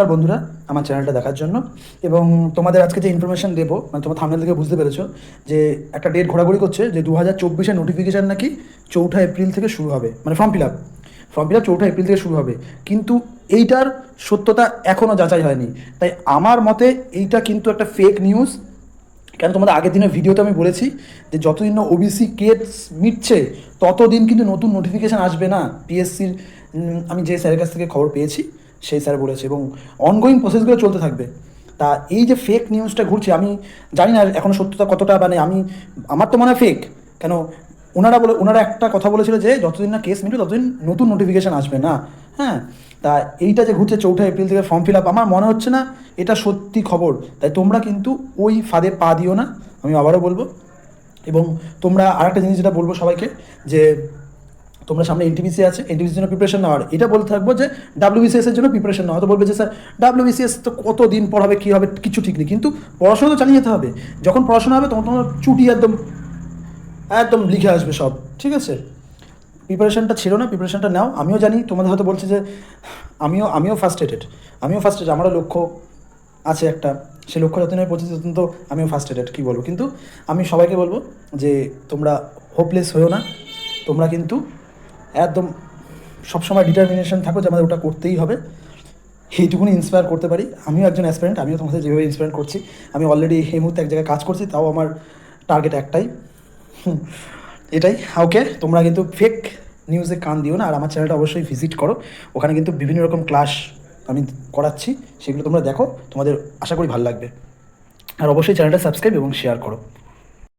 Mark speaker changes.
Speaker 1: নমস্কার বন্ধুরা, আমার চ্যানেলটা দেখার জন্য। এবং তোমাদের আজকে যে ইনফরমেশন দেবো, মানে তোমার থাম্বনেল থেকে বুঝতে পেরেছো যে একটা ডেট ঘোরাঘুরি করছে যে 2024-এর নোটিফিকেশান নাকি 4ঠা এপ্রিল থেকে শুরু হবে, মানে ফর্ম ফিল আপ 4ঠা এপ্রিল থেকে শুরু হবে। কিন্তু এইটার সত্যতা এখনও যাচাই হয়নি। তাই আমার মতে এইটা কিন্তু একটা ফেক নিউজ। কেন, তোমাদের আগের দিনের ভিডিওতে আমি বলেছি যে যতদিন না ওবিসি কেস মিটছে ততদিন কিন্তু নতুন নোটিফিকেশান আসবে না পিএসসির। আমি যে স্যারের কাছ থেকে খবর পেয়েছি সেই স্যার বলেছে, এবং অনগোয়িং প্রসেসগুলো চলতে থাকবে। তা এই যে ফেক নিউজটা ঘুরছে, আমি জানি না এখন সত্যতা কতটা, মানে আমার তো মনে হয় ফেক। কেন, ওনারা একটা কথা বলেছিল যে যতদিন না কেস মিটবে ততদিন নতুন নোটিফিকেশান আসবে না। হ্যাঁ, তা এইটা যে ঘুরছে 4ঠা এপ্রিল থেকে ফর্ম ফিল আপ, আমার মনে হচ্ছে না এটা সত্যি খবর। তাই তোমরা কিন্তু ওই ফাঁদে পা দিও না, আমি আবারও বলবো। এবং তোমরা আরেকটা জিনিস যেটা বলবো সবাইকে, যে তোমরা সামনে এনটিপিসি আছে, এনটিপিসির জন্য প্রিপারেশন নেওয়ার এটা বলতে থাকবো যে ডাব্লিউবিসিএস এর জন্য প্রিপারেশন নেওয়া। হয়তো বলবে যে স্যার ডাব্লিউবিসিএস তো কত দিন পর হবে, কী হবে কিছু ঠিক নেই, কিন্তু পড়াশোনা তো চালিয়ে যেতে হবে। যখন পড়াশোনা হবে তখন তোমার চুটি একদম একদম লিখে আসবে সব, ঠিক আছে? প্রিপারেশনটা ছিল না, প্রিপারেশনটা নাও। আমিও জানি তোমাদের হয়তো বলছি যে আমিও ফার্স্ট্রেটেড, আমারও লক্ষ্য আছে একটা। সে লক্ষ্য যতদিন আমি পৌঁছেছি ততদিন তো আমিও ফার্স্ট্রেটেড, কী বলবো। কিন্তু আমি সবাইকে বলবো যে তোমরা হোপলেস হয়েও না, তোমরা কিন্তু একদম সবসময় ডিটারমিনেশন থাকো যে আমাদের ওটা করতেই হবে। এইটুকুনি ইন্সপায়ার করতে পারি। আমিও একজন অ্যাসপিরেন্ট, আমিও তোমাদের যেভাবে ইন্সপায়ার করছি। আমি অলরেডি এই মুহূর্তে এক জায়গায় কাজ করছি, তাও আমার টার্গেট একটাই, এটাই। ওকে, তোমরা কিন্তু ফেক নিউজে কান দিও না, আর আমার চ্যানেলটা অবশ্যই ভিজিট করো। ওখানে কিন্তু বিভিন্ন রকম ক্লাস আমি করাচ্ছি, সেগুলো তোমরা দেখো, তোমাদের আশা করি ভালো লাগবে। আর অবশ্যই চ্যানেলটা সাবস্ক্রাইব এবং শেয়ার করো।